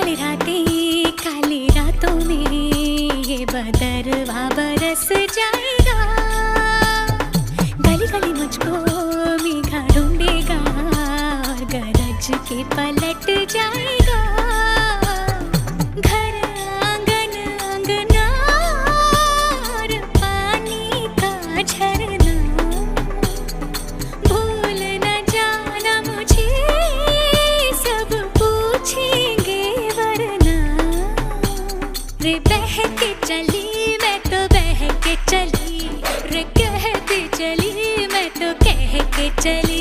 काली रातों में ये बदरवा बरस जाएगा। गली गली मुझको मेघा ढूंढेगा और गरज के पलट जाएगा। घर आंगन अंगना और पानी का झरना, भूल न जाना मुझे सब पूछेंगे वरना। रे बह के चली मैं तो बह के चली, रे कहती चली मैं तो कह के चली।